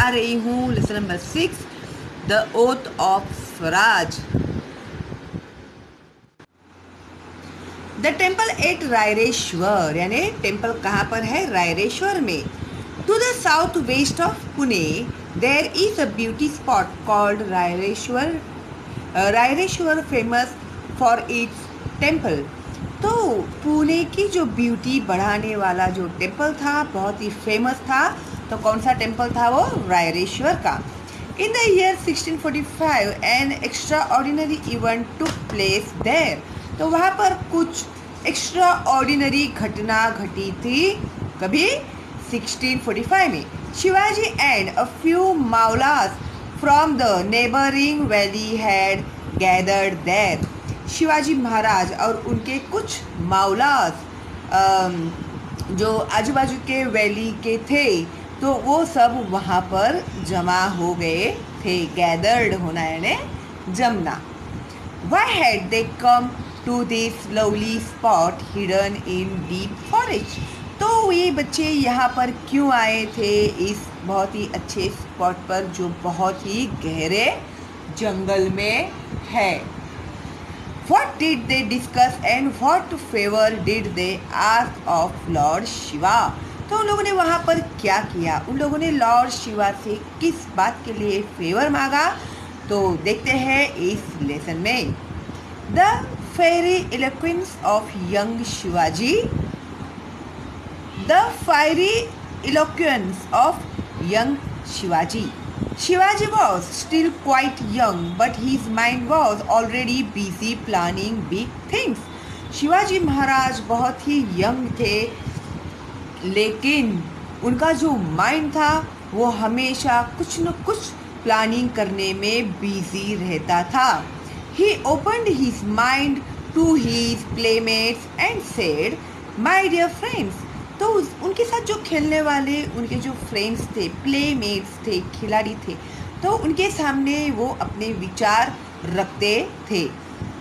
बता रही हूँ। Lesson number 6, the oath of Swaraj. The temple at Raireshwar, यानी टेम्पल कहाँ पर है? रायरेश्वर में। To the south west of Pune there is a beauty spot called Raireshwar. Raireshwar famous for its temple. तो पुणे की जो ब्यूटी बढ़ाने वाला जो टेम्पल था बहुत ही फेमस था। तो कौन सा टेम्पल था वो? रायरेश्वर का। In the year 1645 an extraordinary event took place there. तो वहाँ पर कुछ एक्स्ट्रा ऑर्डिनरी घटना घटी थी। कभी? 1645 में। Shivaji and a few Mavalas from the neighbouring valley had gathered there. Shivaji Maharaj और उनके कुछ मावलास जो आजू बाजू के वैली के थे, तो वो सब वहाँ पर जमा हो गए थे। गैदर्ड होना यानी जमना। Why had they come to this lovely spot hidden in deep forest? तो ये बच्चे यहाँ पर क्यों आए थे इस बहुत ही अच्छे स्पॉट पर जो बहुत ही गहरे जंगल में है? What did they discuss and what favor did they ask of Lord Shiva? तो उन लोगों ने वहाँ पर क्या किया? उन लोगों ने लॉर्ड शिवा से किस बात के लिए फेवर मांगा? तो देखते हैं इस लेसन में। The fiery eloquence of young Shivaji. The fiery eloquence of young Shivaji. Shivaji was still quite young, but his mind was already busy planning big things. Shivaji Maharaj बहुत ही यंग थे, लेकिन उनका जो माइंड था वो हमेशा कुछ न कुछ प्लानिंग करने में बिजी रहता था। He opened his mind to his playmates and said, "My dear friends." तो उनके साथ जो खेलने वाले उनके जो फ्रेंड्स थे, प्लेमेट्स थे, खिलाड़ी थे, तो उनके सामने वो अपने विचार रखते थे।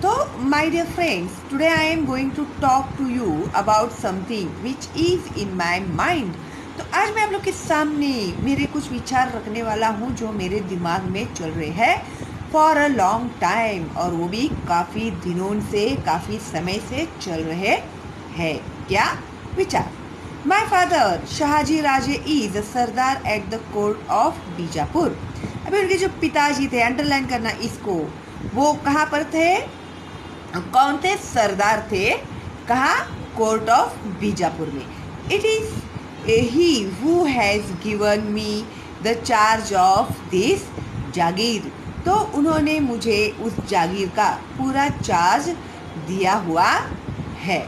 तो my dear friends, today I am going to talk to you about something which is in my mind. तो आज मैं आप लोग के सामने मेरे कुछ विचार रखने वाला हूँ जो मेरे दिमाग में चल रहे हैं फॉर अ लॉन्ग टाइम, और वो भी काफ़ी दिनों से, काफ़ी समय से चल रहे हैं। क्या विचार? My father Shahji Raje is a sardar at the court of Bijapur. अभी उनके जो पिताजी थे, अंडरलाइन करना इसको, वो कहाँ पर थे? कौन थे? सरदार थे। कहाँ? कोर्ट ऑफ बीजापुर में। It is he who has given me the charge of this jagir. तो उन्होंने मुझे उस जागीर का पूरा चार्ज दिया हुआ है।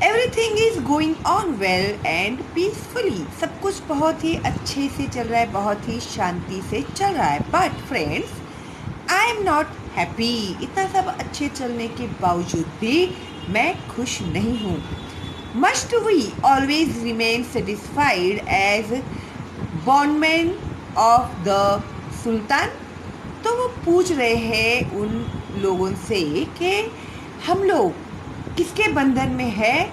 Everything is going on well and peacefully. सब कुछ बहुत ही अच्छे से चल रहा है, बहुत ही शांति से चल रहा है। But friends, I am not happy. इतना सब अच्छे चलने के बावजूद भी मैं खुश नहीं हूँ। Must we always remain satisfied as bondmen of the sultan. तो वो पूछ रहे हैं उन लोगों से कि हम लोग किसके बंधन में है?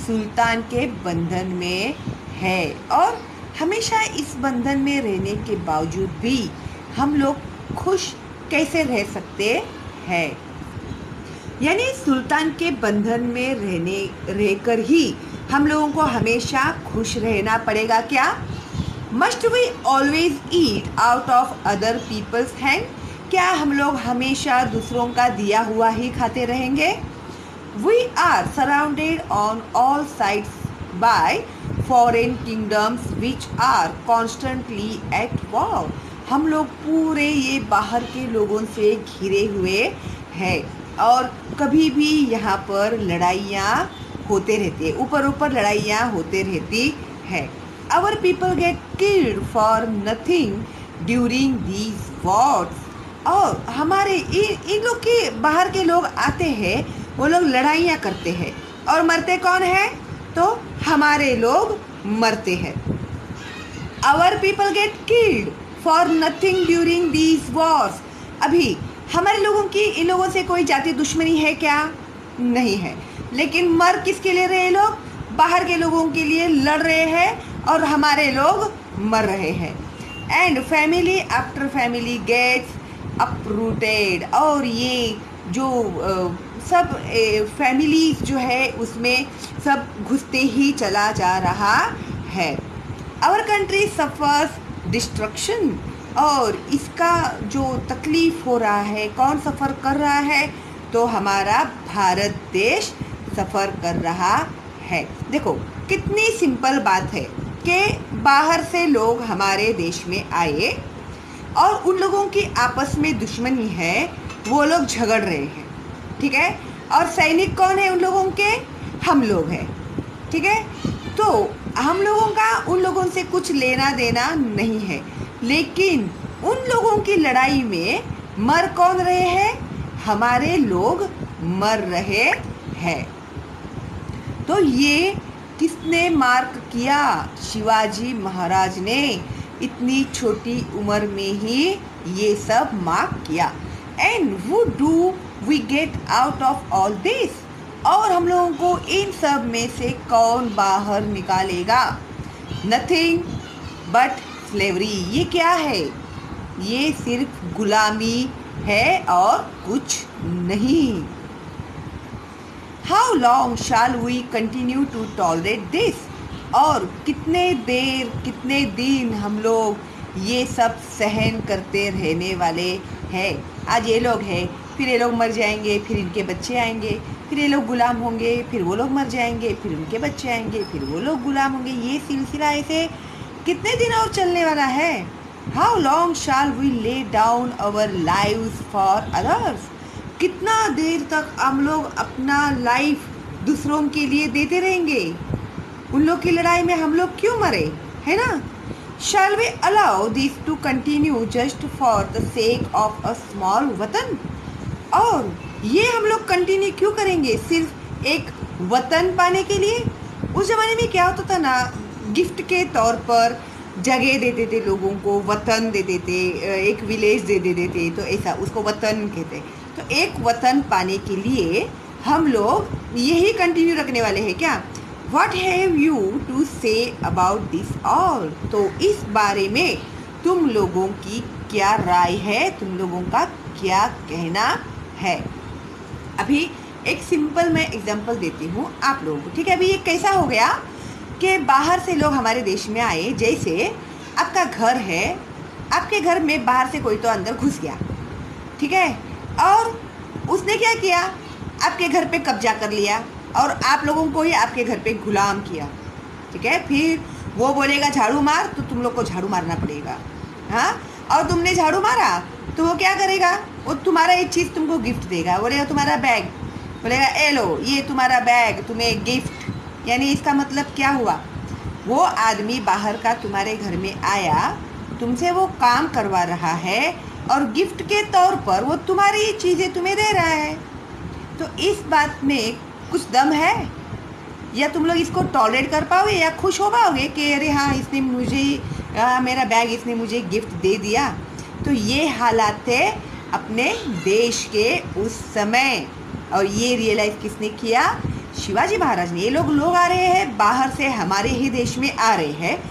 सुल्तान के बंधन में है। और हमेशा इस बंधन में रहने के बावजूद भी हम लोग खुश कैसे रह सकते हैं? यानी सुल्तान के बंधन में रहकर ही हम लोगों को हमेशा खुश रहना पड़ेगा क्या? Must we always eat out of other people's hand. क्या हम लोग हमेशा दूसरों का दिया हुआ ही खाते रहेंगे? We are surrounded on all sides by foreign kingdoms which are constantly at war. हम लोग पूरे ये बाहर के लोगों से घिरे हुए हैं और कभी भी यहाँ पर लड़ाइयाँ होते रहती है, ऊपर ऊपर लड़ाइयाँ होते रहती है। Our people get killed for nothing during these wars. और हमारे इन लोग के बाहर के लोग आते हैं, वो लोग लड़ाइयाँ करते हैं और मरते कौन है? तो हमारे लोग मरते हैं। Our people get killed for nothing during these wars. अभी हमारे लोगों की इन लोगों से कोई जाति दुश्मनी है क्या? नहीं है। लेकिन मर किसके लिए रहे लोग? बाहर के लोगों के लिए लड़ रहे हैं और हमारे लोग मर रहे हैं। And family after family gets uprooted, और ये जो सब फैमिलीज जो है उसमें सब घुसते ही चला जा रहा है। आवर कंट्री सफ़र्स डिस्ट्रक्शन, और इसका जो तकलीफ़ हो रहा है, कौन सफ़र कर रहा है? तो हमारा भारत देश सफ़र कर रहा है। देखो कितनी सिंपल बात है कि बाहर से लोग हमारे देश में आए और उन लोगों की आपस में दुश्मनी है, वो लोग झगड़ रहे हैं, ठीक है। और सैनिक कौन है उन लोगों के? हम लोग हैं, ठीक है। तो हम लोगों का उन लोगों से कुछ लेना देना नहीं है, लेकिन उन लोगों की लड़ाई में मर कौन रहे हैं? हमारे लोग मर रहे हैं। तो ये किसने मार्क किया? शिवाजी महाराज ने इतनी छोटी उम्र में ही ये सब मार्क किया। एंड वो do we get out of all this, और हम लोगों को इन सब में से कौन बाहर निकालेगा? Nothing but slavery. ये क्या है? ये सिर्फ गुलामी है और कुछ नहीं। How long shall we continue to tolerate this, और कितने देर कितने दिन हम लोग ये सब सहन करते रहने वाले हैं? आज ये लोग हैं, फिर ये लोग मर जाएंगे, फिर इनके बच्चे आएंगे, फिर ये लोग गुलाम होंगे, फिर वो लोग मर जाएंगे, फिर उनके बच्चे आएंगे, फिर वो लोग गुलाम होंगे। ये सिलसिला ऐसे कितने दिन और चलने वाला है? How long shall we lay down our lives for others, कितना देर तक हम लोग अपना लाइफ दूसरों के लिए देते रहेंगे? उन लोग की लड़ाई में हम लोग क्यों मरे, है ना? Shall we allow this to continue just for the sake of a small वतन? और ये हम लोग कंटिन्यू क्यों करेंगे सिर्फ एक वतन पाने के लिए? उस ज़माने में क्या होता था ना, गिफ्ट के तौर पर जगह देते थे लोगों को, वतन दे देते, एक विलेज दे देते, तो ऐसा उसको वतन कहते। तो एक वतन पाने के लिए हम लोग यही कंटिन्यू रखने वाले हैं क्या? What have you to say about this all? तो इस बारे में तुम लोगों की क्या राय है? तुम लोगों का क्या कहना है? अभी एक सिंपल मैं एग्जांपल देती हूँ आप लोगों को, ठीक है। अभी ये कैसा हो गया कि बाहर से लोग हमारे देश में आए, जैसे आपका घर है, आपके घर में बाहर से कोई तो अंदर घुस गया, ठीक है, और उसने क्या किया? आपके घर पे कब्जा कर लिया और आप लोगों को ही आपके घर पे गुलाम किया, ठीक है। फिर वो बोलेगा झाड़ू मार, तो तुम लोग को झाड़ू मारना पड़ेगा, हाँ। और तुमने झाड़ू मारा तो वो क्या करेगा? वो तुम्हारा एक चीज़ तुमको गिफ्ट देगा, बोलेगा तुम्हारा बैग, बोलेगा ए लो ये तुम्हारा बैग, तुम्हें गिफ्ट। यानी इसका मतलब क्या हुआ? वो आदमी बाहर का तुम्हारे घर में आया, तुमसे वो काम करवा रहा है और गिफ्ट के तौर पर वो तुम्हारी चीज़ें तुम्हें दे रहा है। तो इस बात में कुछ दम है? या तुम लोग इसको टॉलरेट कर पाओगे या खुश हो पाओगे कि अरे हाँ इसने मुझे मेरा बैग इसने मुझे गिफ्ट दे दिया? तो ये हालात थे अपने देश के उस समय, और ये रियलाइज़ किसने किया? शिवाजी महाराज ने। ये लोग आ रहे हैं बाहर से, हमारे ही देश में आ रहे हैं,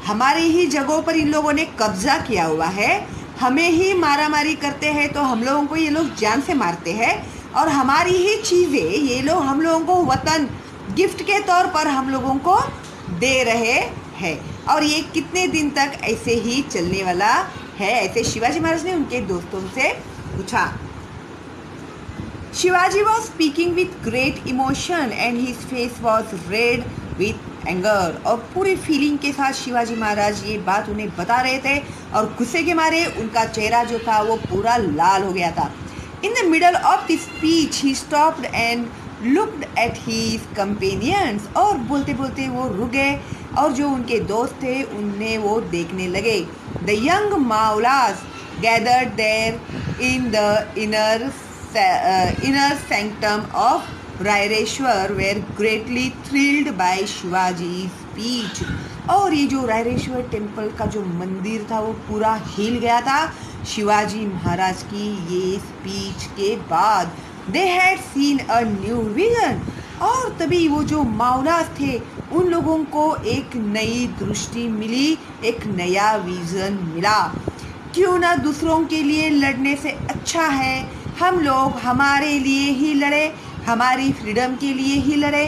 हमारे ही जगहों पर इन लोगों ने कब्जा किया हुआ है, हमें ही मारा मारी करते हैं, तो हम लोगों को ये लोग जान से मारते हैं, और हमारी ही चीज़ें ये लोग हम लोगों को वतन गिफ्ट के तौर पर हम लोगों को दे रहे हैं। और ये कितने दिन तक ऐसे ही चलने वाला है? ऐसे शिवाजी महाराज ने उनके दोस्तों से पूछा। Shivaji was speaking with great emotion and his face was red with anger, और पूरी फीलिंग के साथ शिवाजी महाराज ये बात उन्हें बता रहे थे, और गुस्से के मारे उनका चेहरा जो था वो पूरा लाल हो गया था। In the middle of the speech, he stopped and looked at his companions. और बोलते बोलते वो रुक गए और जो उनके दोस्त थे उन्हें वो देखने लगे। The young Maulas gathered there in the inner sanctum of Raireshwar were greatly thrilled by Shivaji's speech. और ये जो रायरेश्वर टेम्पल का जो मंदिर था वो पूरा हिल गया था शिवाजी महाराज की ये स्पीच के बाद। They had seen a new vision, और तभी वो जो माओवाद थे उन लोगों को एक नई दृष्टि मिली, एक नया विज़न मिला। क्यों ना दूसरों के लिए लड़ने से अच्छा है हम लोग हमारे लिए ही लड़े, हमारी फ्रीडम के लिए ही लड़े,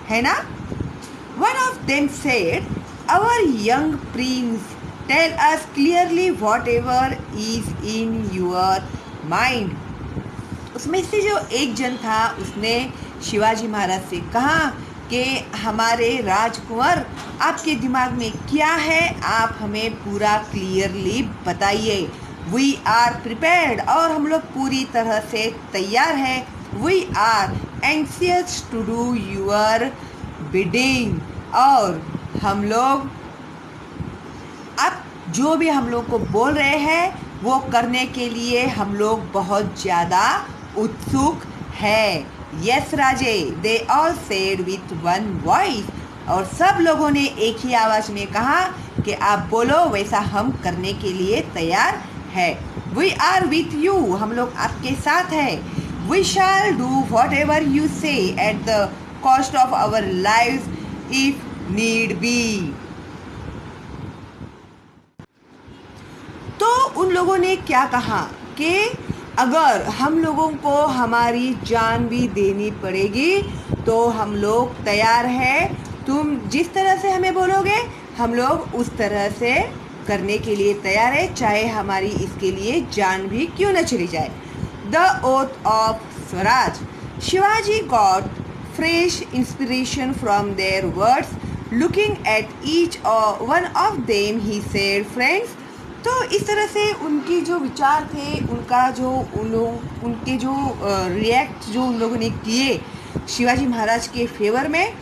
है ना। One of them said, "Our young prince, tell us clearly whatever is in your mind." उसमें से जो एक जन था उसने शिवाजी महाराज से कहा कि हमारे राजकुंवर आपके दिमाग में क्या है, आप हमें पूरा क्लियरली बताइए। वी आर प्रिपेयर्ड, और हम लोग पूरी तरह से तैयार हैं। We are anxious to do your bidding, और हम लोग आप जो भी हम लोग को बोल रहे हैं वो करने के लिए हम लोग बहुत ज़्यादा उत्सुक है। Yes Raje, they all said with one voice, और सब लोगों ने एक ही आवाज़ में कहा कि आप बोलो, वैसा हम करने के लिए तैयार है। वी आर विथ यू, हम लोग आपके साथ हैं। We shall do whatever you say at the cost of our life if need be. तो उन लोगों ने क्या कहा कि अगर हम लोगों को हमारी जान भी देनी पड़ेगी तो हम लोग तैयार हैं, तुम जिस तरह से हमें बोलोगे हम लोग उस तरह से करने के लिए तैयार है, चाहे हमारी इसके लिए जान भी क्यों न चली जाए। The oath of Swaraj, Shivaji got fresh inspiration from their words. Looking at each one of them he said, friends. तो इस तरह से उनके जो विचार थे, उनका जो उनके जो रिएक्ट जो उन लोगों ने किए शिवाजी महाराज के फेवर में,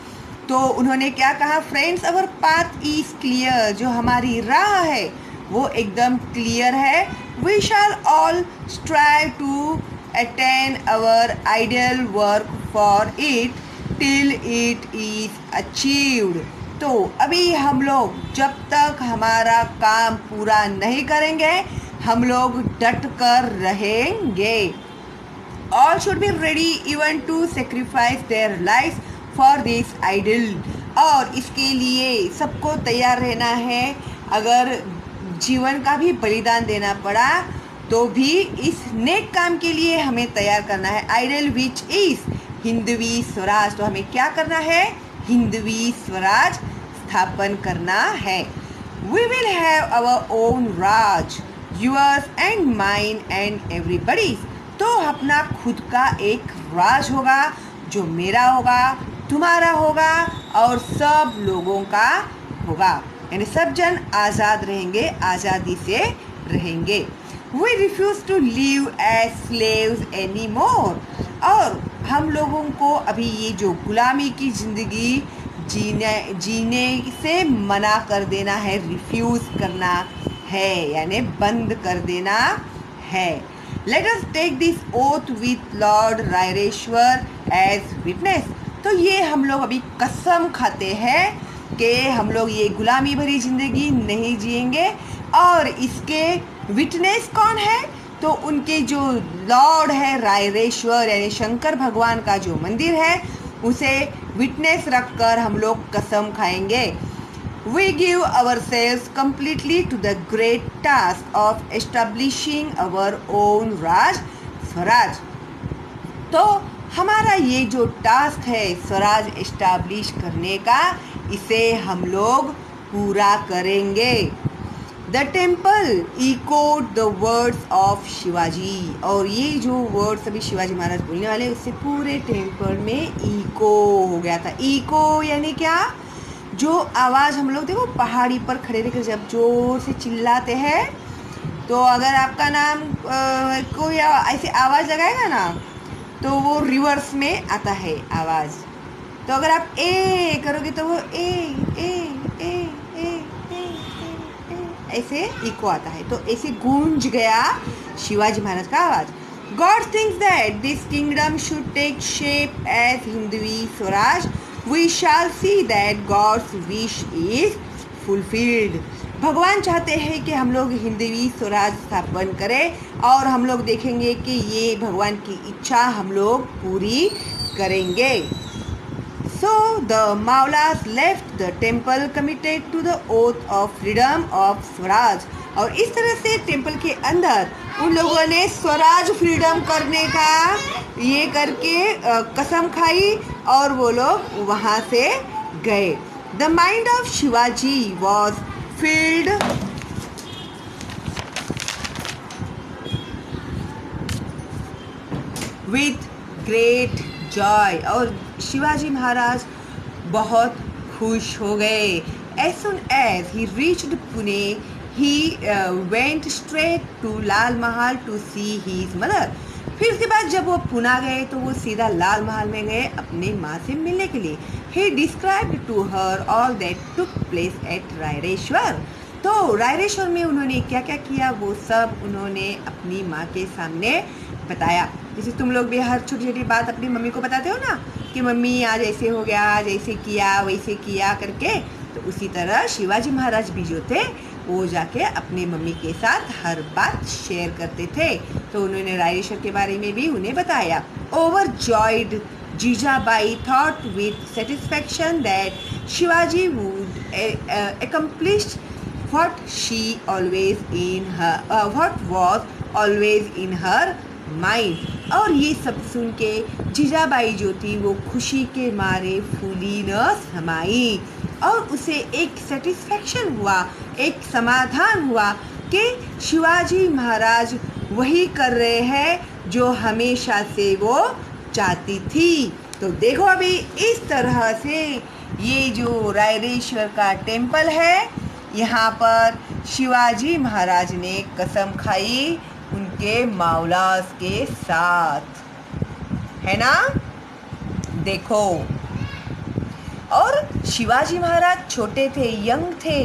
तो उन्होंने क्या कहा, friends our path is clear, जो हमारी राह है वो एकदम क्लियर है। We shall all strive to attain our ideal work for it till it is achieved. तो अभी हम लोग जब तक हमारा काम पूरा नहीं करेंगे हम लोग डट कर रहेंगे। All should be ready even to sacrifice their life for this ideal, और इसके लिए सबको तैयार रहना है। अगर जीवन का भी बलिदान देना पड़ा तो भी इस नेक काम के लिए हमें तैयार करना है। Ideal which is Hindavi Swaraj, तो हमें क्या करना है, हिंदवी स्वराज स्थापन करना है। We will have our own raj, yours and mine and everybody, तो अपना खुद का एक राज होगा जो मेरा होगा, तुम्हारा होगा और सब लोगों का होगा, यानी सब जन आज़ाद रहेंगे, आज़ादी से रहेंगे। We refuse to live as slaves anymore, और हम लोगों को अभी ये जो गुलामी की ज़िंदगी जीने से मना कर देना है, रिफ्यूज़ करना है, यानी बंद कर देना है। Let us take this oath with Lord Raireshwar as witness, तो ये हम लोग अभी कसम खाते हैं कि हम लोग ये गुलामी भरी ज़िंदगी नहीं जिएंगे। और इसके विटनेस कौन है, तो उनके जो लॉर्ड है रायरेश्वर, यानी शंकर भगवान का जो मंदिर है उसे विटनेस रखकर हम लोग कसम खाएंगे। We give ourselves completely to the great task of establishing our own राज स्वराज, तो हमारा ये जो टास्क है स्वराज एस्टैब्लिश करने का, इसे हम लोग पूरा करेंगे। The temple echoed the words of Shivaji, और ये जो वर्ड्स अभी शिवाजी महाराज बोलने वाले उससे पूरे टेम्पल में इको हो गया था। इको यानी क्या, जो आवाज़ हम लोग देखो पहाड़ी पर खड़े रहकर जब जोर से चिल्लाते हैं, तो अगर आपका नाम कोई ऐसे आवाज़ लगाएगा ना तो वो रिवर्स में आता है आवाज़। तो अगर आप ए करोगे तो वो ए ए ए ए ए ऐसे इको आता है, तो ऐसे गूंज गया शिवाजी महाराज का आवाज़। God thinks that this kingdom should take shape as Hindavi Swaraj. We shall see that God's wish is fulfilled. भगवान चाहते हैं कि हम लोग हिंदवी स्वराज स्थापन करें और हम लोग देखेंगे कि ये भगवान की इच्छा हम लोग पूरी करेंगे। So the Maulas left the temple committed to the oath of freedom of Swaraj. और इस तरह से टेम्पल के अंदर उन लोगों ने स्वराज फ्रीडम करने का ये करके कसम खाई और वो लोग वहाँ से गए। The mind of Shivaji was filled with great joy। और शिवाजी महाराज बहुत खुश हो गए। As soon as he reached Pune, he went straight to Lal Mahal to see his mother। फिर उसके बाद जब वो पुणे गए तो वो सीधा लाल महल में गए अपने माँ से मिलने के लिए। He described to her all that took place at Raireshwar. तो रायरेश्वर में उन्होंने क्या क्या किया वो सब उन्होंने अपनी माँ के सामने बताया। जैसे तुम लोग भी हर छोटी छोटी बात अपनी मम्मी को बताते हो ना कि मम्मी आज ऐसे हो गया, आज ऐसे किया, वैसे किया करके, तो उसी तरह शिवाजी महाराज भी जो थे वो जाके अपने मम्मी के साथ हर बात शेयर करते थे। तो उन्होंने रायरेश्वर के बारे में भी उन्हें बताया। Overjoyed Jijabai thought with satisfaction that Shivaji would accomplish what was always in her mind। और ये सब सुन के जीजाबाई जो थी वो खुशी के मारे फूली न समाई और उसे एक सेटिस्फैक्शन हुआ, एक समाधान हुआ कि शिवाजी महाराज वही कर रहे हैं जो हमेशा से वो चाहती थी। तो देखो अभी इस तरह से ये जो रायरेश्वर का टेम्पल है, यहाँ पर शिवाजी महाराज ने कसम खाई उनके मावलास के साथ, है ना। देखो, और शिवाजी महाराज छोटे थे, यंग थे,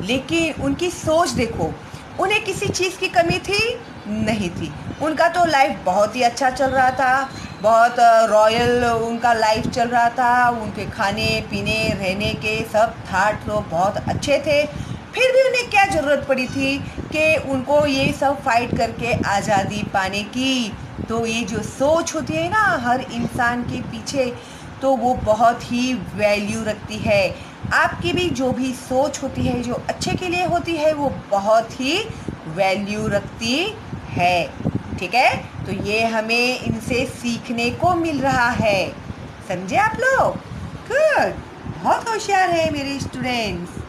लेकिन उनकी सोच देखो, उन्हें किसी चीज़ की कमी थी नहीं थी। उनका तो लाइफ बहुत ही अच्छा चल रहा था, बहुत रॉयल उनका लाइफ चल रहा था। उनके खाने पीने रहने के सब थाट तो बहुत अच्छे थे। फिर भी उन्हें क्या ज़रूरत पड़ी थी कि उनको ये सब फाइट करके आज़ादी पाने की। तो ये जो सोच होती है ना हर इंसान के पीछे, तो वो बहुत ही वैल्यू रखती है। आपकी भी जो भी सोच होती है जो अच्छे के लिए होती है वो बहुत ही वैल्यू रखती है। ठीक है, तो ये हमें इनसे सीखने को मिल रहा है। समझे आप लोग? गुड, बहुत होशियार है मेरे students.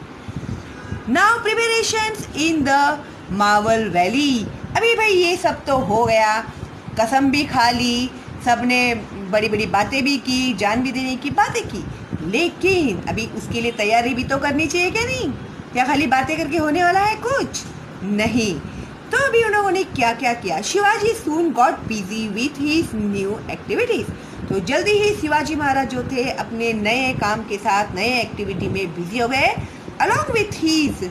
Now preparations in the Maval valley. अभी भाई ये सब तो हो गया, कसम भी खा ली, सबने बड़ी बड़ी बातें भी की, जान भी देने की बातें की, लेकिन अभी उसके लिए तैयारी भी तो करनी चाहिए क्या नहीं? क्या खाली बातें करके होने वाला है कुछ नहीं। तो अभी उन लोगों ने क्या क्या किया? Shivaji soon got busy with his new activities. तो जल्दी ही शिवाजी महाराज जो थे अपने नए काम के साथ नए एक्टिविटी में बिजी हो गए। Along with his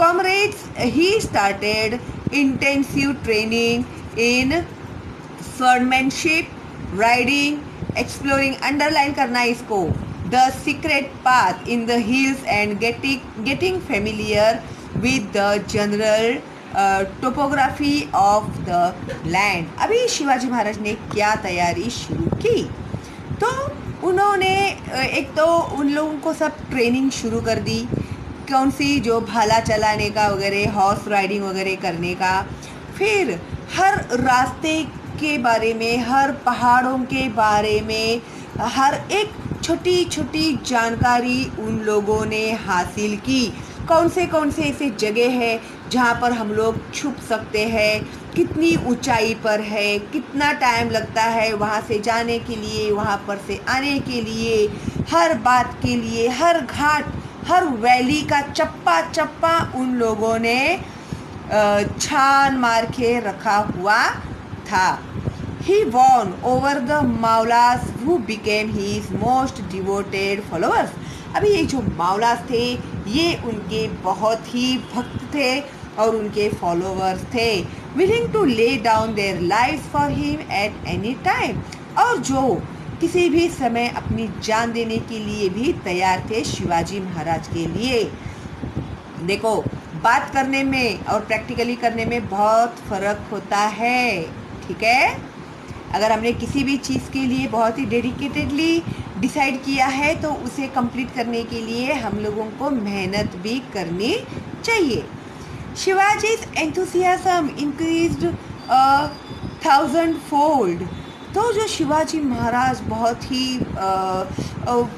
comrades, he started intensive training in swordmanship, riding, exploring, underline करना इसको, the secret path in the hills and getting familiar with the general topography of the land। अभी शिवाजी महाराज ने क्या तैयारी शुरू की? तो उन्होंने एक तो उन लोगों को सब ट्रेनिंग शुरू कर दी, कौन सी, जो भाला चलाने का वगैरह, हॉर्स राइडिंग वगैरह करने का। फिर हर रास्ते के बारे में, हर पहाड़ों के बारे में, हर एक छोटी छोटी जानकारी उन लोगों ने हासिल की। कौन से ऐसे जगह है जहाँ पर हम लोग छुप सकते हैं, कितनी ऊंचाई पर है, कितना टाइम लगता है वहाँ से जाने के लिए, वहाँ पर से आने के लिए, हर बात के लिए, हर घाट, हर वैली का चप्पा चप्पा उन लोगों ने छान मार के रखा हुआ था। He won over the Maulas who became his most devoted followers। अभी ये जो मावलास थे ये उनके बहुत ही भक्त थे और उनके फॉलोवर्स थे, willing to lay down their lives for him at any time। और जो किसी भी समय अपनी जान देने के लिए भी तैयार थे शिवाजी महाराज के लिए। देखो, बात करने में और प्रैक्टिकली करने में बहुत फ़र्क होता है। ठीक है, अगर हमने किसी भी चीज़ के लिए बहुत ही डेडिकेटेडली डिसाइड किया है तो उसे कंप्लीट करने के लिए हम लोगों को मेहनत भी करनी चाहिए। शिवाजी's enthusiasm increased a thousand-fold। तो जो शिवाजी महाराज बहुत ही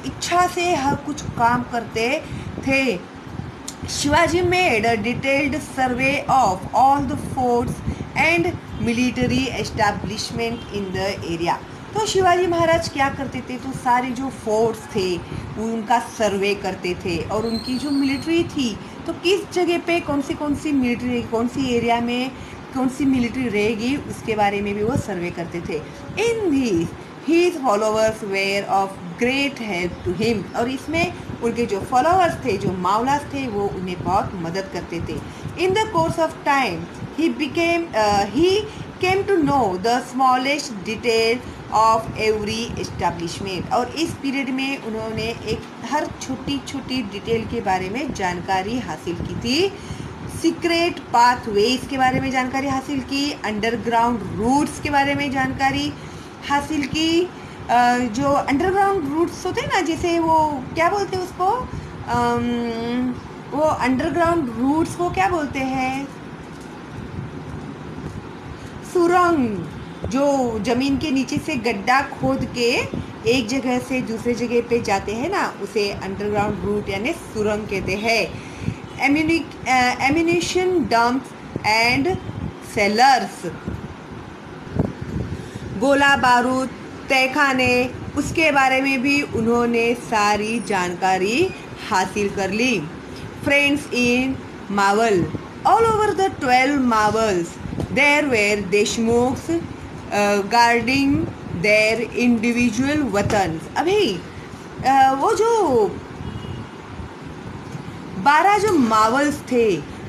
इच्छा से हर कुछ काम करते थे। Shivaji made a detailed survey of all the forts and military establishment in the area। तो शिवाजी महाराज क्या करते थे, तो सारे जो फोर्ट्स थे वो उनका सर्वे करते थे, और उनकी जो मिलिट्री थी तो किस जगह पे कौन सी मिलिट्री, कौन सी एरिया में कौन सी मिलिट्री रहेगी उसके बारे में भी वो सर्वे करते थे। In this his followers were of great help to him. और इसमें उनके जो फॉलोअर्स थे, जो मावलास थे, वो उन्हें बहुत मदद करते थे। In the course of time he came to know the smallest detail of every establishment. और इस पीरियड में उन्होंने एक हर छोटी छोटी डिटेल के बारे में जानकारी हासिल की थी। सीक्रेट पाथवेज के बारे में जानकारी हासिल की, अंडरग्राउंड रूट्स के बारे में जानकारी हासिल की। जो अंडरग्राउंड रूट्स होते हैं ना, जैसे वो क्या बोलते हैं उसको, वो अंडरग्राउंड रूट्स को क्या बोलते हैं, सुरंग। जो ज़मीन के नीचे से गड्ढा खोद के एक जगह से दूसरे जगह पे जाते हैं ना, उसे अंडरग्राउंड रूट यानी सुरंग कहते हैं। एम्यूनिशन डंप्स एंड सेलर्स, गोला बारूद, तहखाने, उसके बारे में भी उन्होंने सारी जानकारी हासिल कर ली। Friends in Maval, all over the 12 Mavals there were Deshmukhs guarding their individual watans. अभी वो जो 12 जो मावल्स थे,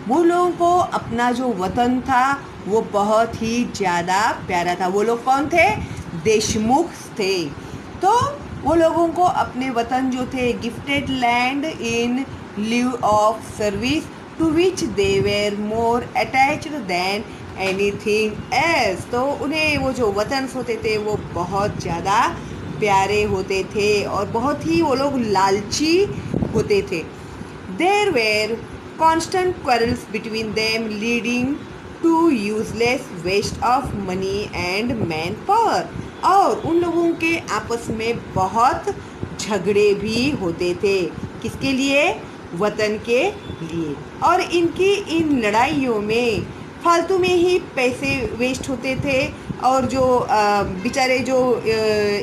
वो लोगों को अपना जो वतन था वो बहुत ही ज़्यादा प्यारा था। वो लोग कौन थे? देशमुख थे। तो वो लोगों को अपने वतन जो थे, gifted land in lieu of service to which they were more attached than anything else. तो उन्हें वो जो वतन होते थे वो बहुत ज़्यादा प्यारे होते थे और बहुत ही वो लोग लालची होते थे। There were constant quarrels between them leading to useless waste of money and man power. और उन लोगों के आपस में बहुत झगड़े भी होते थे। किसके लिए? वतन के लिए। और इनकी इन लड़ाइयों में फालतू में ही पैसे वेस्ट होते थे, और जो बेचारे जो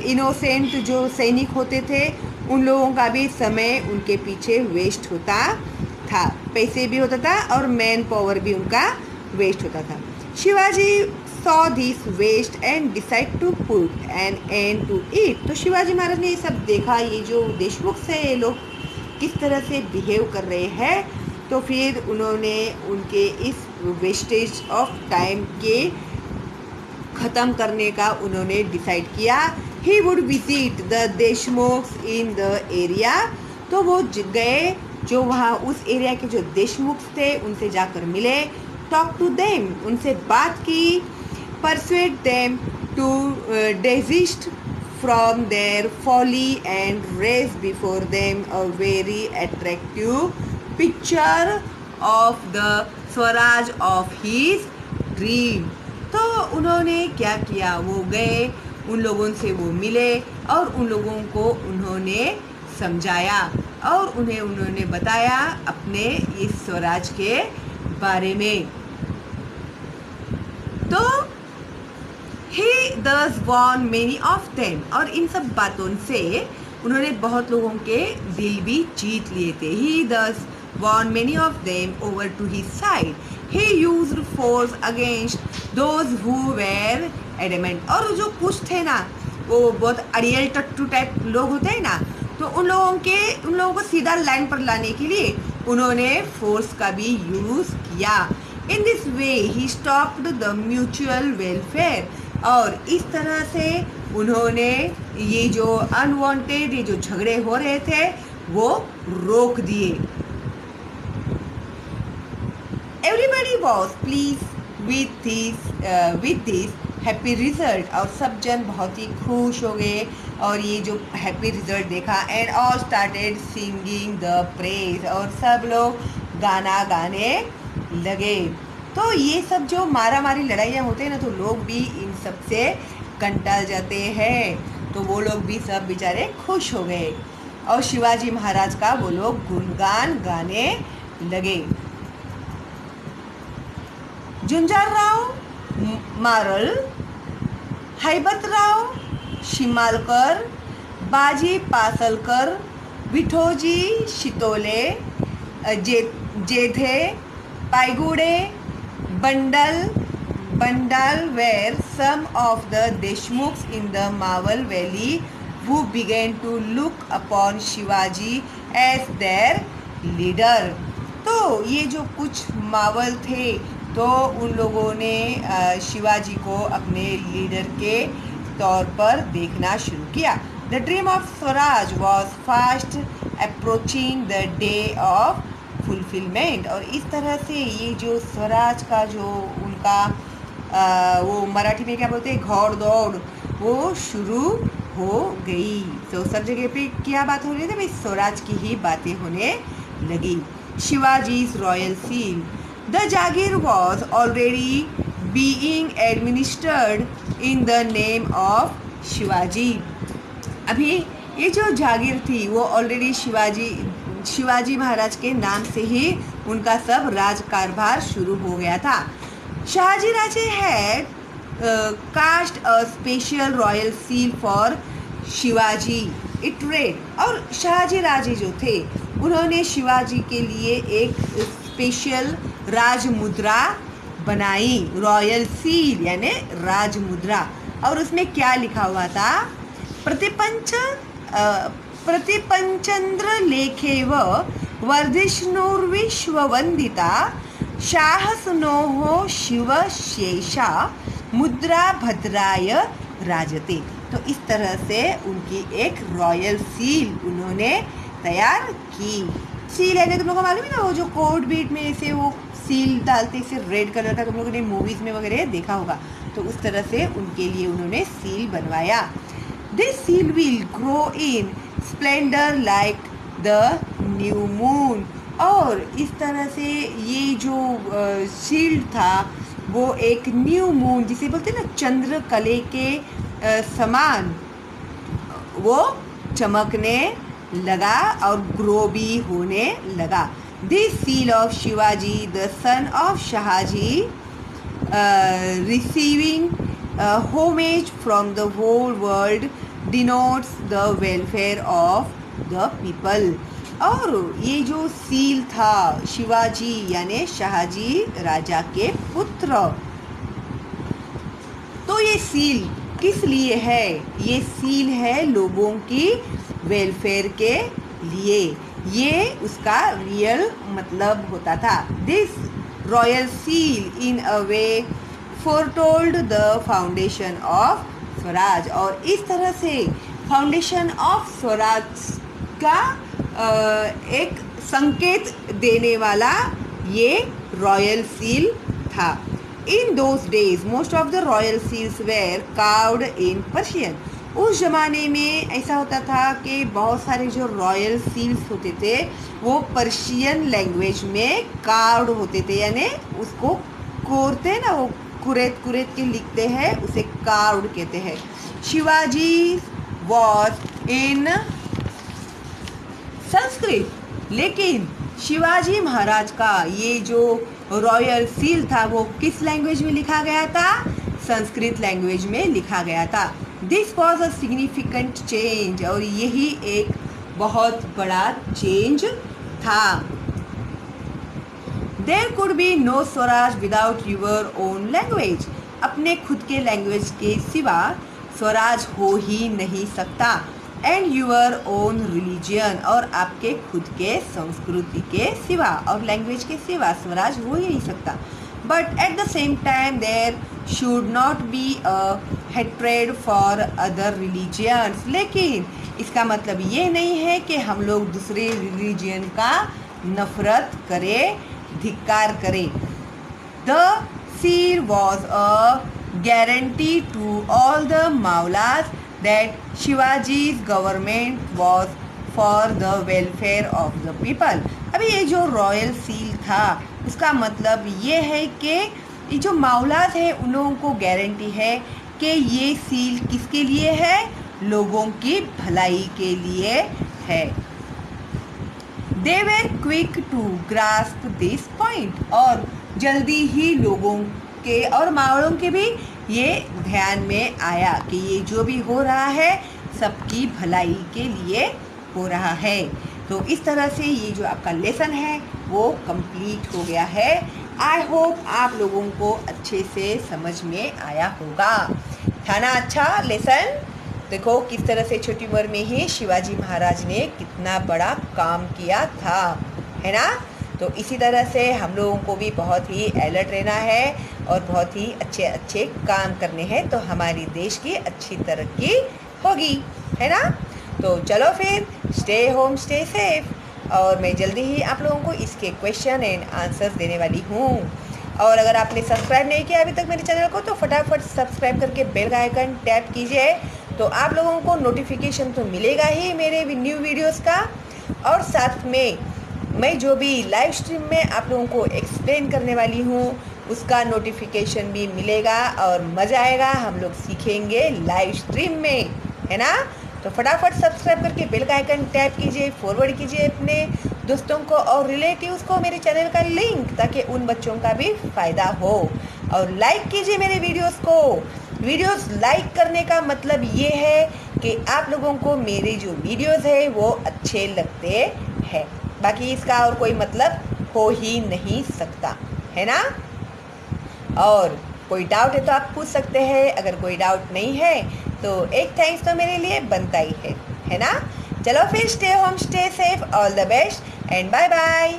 इनोसेंट जो सैनिक होते थे, उन लोगों का भी समय उनके पीछे वेस्ट होता था। पैसे भी होता था और मैन पावर भी उनका वेस्ट होता था। Shivaji saw this waste and decide to put an end to it। तो शिवाजी महाराज ने ये सब देखा, ये जो देशमुख से ये लोग किस तरह से बिहेव कर रहे हैं, तो फिर उन्होंने उनके इस वेस्टेज ऑफ टाइम के ख़त्म करने का उन्होंने डिसाइड किया। He would visit the Deshmukhs in the area. तो वो गए, जो वहाँ उस एरिया के जो देशमुख थे उनसे जाकर मिले, टॉक टू देम, उनसे बात की, persuade them to desist from their folly and raise before them a very attractive picture of the Swaraj of his dream। तो उन्होंने क्या किया, वो गए, उन लोगों से वो मिले और उन लोगों को उन्होंने समझाया और उन्होंने बताया अपने इस स्वराज के बारे में। तो he thus won many of them। और इन सब बातों से उन्होंने बहुत लोगों के दिल भी जीत लिए थे। he thus won many of them over to his side। he used force against those who were adamant। और जो कुछ थे ना, वो बहुत अड़ियल टट्टू टाइप लोग होते हैं ना, तो उन लोगों को सीधा लाइन पर लाने के लिए उन्होंने फोर्स का भी यूज़ किया। In this way he stopped the mutual welfare. और इस तरह से उन्होंने ये जो अनवांटेड ये जो झगड़े हो रहे थे वो रोक दिए। Everybody was please with this happy result. और सब जन बहुत ही खुश हो गए और ये जो हैप्पी रिजल्ट देखा, and all started singing the praise, और सब लोग गाना गाने लगे। तो ये सब जो मारा मारी लड़ाइयाँ होते हैं ना, तो लोग भी इन सब से कंटाल जाते हैं, तो वो लोग भी सब बेचारे खुश हो गए और शिवाजी महाराज का वो लोग गुणगान गाने लगे। झुंझारराव मारल, हैबतराव शिमालकर, बाजी Pasalkar, Vithoji Shitole, Jedhe Paygude, Bandal were some of the Deshmukhs in the Mawal Valley who began to look upon Shivaji as their leader. तो ये जो कुछ मावल थे, तो उन लोगों ने शिवाजी को अपने लीडर के तौर पर देखना शुरू किया। The dream of Swaraj was fast approaching the day of fulfilment, और इस तरह से ये जो स्वराज का जो उनका वो मराठी में क्या बोलते हैं, घौड़ दौड़, वो शुरू हो गई। तो सब जगह पे क्या बात हो रही थी भाई, स्वराज की ही बातें होने लगी। Shivaji's royal seal, the Jagir was already being administered in the name of Shivaji. अभी ये जो जागीर थी वो ऑलरेडी शिवाजी महाराज के नाम से ही उनका सब राज कारभार शुरू हो गया था। Shahaji Raje had cast a special royal seal for Shivaji it read, और शाहजी राजे जो थे उन्होंने शिवाजी के लिए एक स्पेशल राज मुद्रा बनाई, रॉयल सील यानी राज मुद्रा, और उसमें क्या लिखा हुआ था, प्रतिपंचंद्र लेखेव वर्धिष्णुर्विश्ववंदिता साहसनोः शिवशेषा मुद्रा भद्राय राजते। तो इस तरह से उनकी एक रॉयल सील उन्होंने तैयार की। सील है ना, तुम लोगों को मालूम है ना, वो जो कोर्ट बीट में ऐसे वो सील डालते, इसे रेड कलर का, तुम लोगों ने मूवीज़ में वगैरह देखा होगा, तो उस तरह से उनके लिए उन्होंने सील बनवाया। This seal will grow in Splendor like the new moon, और इस तरह से ये जो शील्ड था वो एक न्यू मून जिसे बोलते हैं ना, चंद्र कले के समान वो चमकने लगा और ग्रो भी होने लगा। This seal of Shivaji the son of Shahji receiving homage from the whole world denotes the welfare of the people। और ये जो सील था शिवाजी यानी शाहजी राजा के पुत्र, तो ये सील किस लिए है, ये सील है लोगों की वेलफेयर के लिए, ये उसका रियल मतलब होता था। This royal seal in a way foretold the foundation of Swaraj, और इस तरह से फाउंडेशन ऑफ स्वराज का एक संकेत देने वाला ये रॉयल सील था। In those days most of the royal seals were carved in Persian. उस ज़माने में ऐसा होता था कि बहुत सारे जो रॉयल सील्स होते थे वो पर्शियन लैंग्वेज में कार्व्ड होते थे, यानी उसको कोरते हैं ना, वो कुरेद के लिखते हैं, उसे कार्व्ड कहते हैं। शिवाजी वॉज इन संस्कृत, लेकिन शिवाजी महाराज का ये जो रॉयल सील था वो किस लैंग्वेज में लिखा गया था, संस्कृत लैंग्वेज में लिखा गया था। This was a significant change, और यही एक बहुत बड़ा चेंज था। There could be no Swaraj without your own language, अपने खुद के लैंग्वेज के सिवा स्वराज हो ही नहीं सकता। एंड यूर ओन रिलीजियन, और आपके खुद के संस्कृति के सिवा और लैंग्वेज के सिवा स्वराज हो ही नहीं सकता। But at the same time there should not be a hatred for other religions, लेकिन इसका मतलब ये नहीं है कि हम लोग दूसरे रिलीजियन का नफरत करें, धिक्कार करें। The seal was a guarantee to all the Maulas that Shivaji's government was for the welfare of the people. अभी ये जो रॉयल सील था उसका मतलब ये है कि ये जो मावलाद है उन लोगों को गारंटी है कि ये सील किसके लिए है, लोगों की भलाई के लिए है. They were quick to grasp this point. और जल्दी ही लोगों के और मावलों के भी ये ध्यान में आया कि ये जो भी हो रहा है सबकी भलाई के लिए हो रहा है. तो इस तरह से ये जो आपका लेसन है वो कंप्लीट हो गया है. आई होप आप लोगों को अच्छे से समझ में आया होगा. था ना अच्छा लेसन? देखो किस तरह से छोटी उम्र में ही शिवाजी महाराज ने कितना बड़ा काम किया था, है ना. तो इसी तरह से हम लोगों को भी बहुत ही अलर्ट रहना है और बहुत ही अच्छे अच्छे काम करने हैं, तो हमारी देश की अच्छी तरक्की होगी, है ना. तो चलो फिर स्टे होम स्टे सेफ. और मैं जल्दी ही आप लोगों को इसके क्वेश्चन एंड आंसर्स देने वाली हूँ. और अगर आपने सब्सक्राइब नहीं किया अभी तक मेरे चैनल को तो फटाफट सब्सक्राइब करके बेल का आइकन टैप कीजिए, तो आप लोगों को नोटिफिकेशन तो मिलेगा ही मेरे न्यू वीडियोस का. और साथ में मैं जो भी लाइव स्ट्रीम में आप लोगों को एक्सप्लेन करने वाली हूँ उसका नोटिफिकेशन भी मिलेगा और मज़ा आएगा. हम लोग सीखेंगे लाइव स्ट्रीम में, है ना. तो फटाफट सब्सक्राइब करके बेल का आइकन टैप कीजिए, फॉरवर्ड कीजिए अपने दोस्तों को और रिलेटिव्स को मेरे चैनल का लिंक, ताकि उन बच्चों का भी फ़ायदा हो. और लाइक कीजिए मेरे वीडियोस को. वीडियोस लाइक करने का मतलब ये है कि आप लोगों को मेरे जो वीडियोस है वो अच्छे लगते हैं. बाकी इसका और कोई मतलब हो ही नहीं सकता, है ना. और कोई डाउट है तो आप पूछ सकते हैं. अगर कोई डाउट नहीं है तो एक थैंक्स तो मेरे लिए बनता ही है ना. चलो फिर stay home stay safe. All the best and bye bye.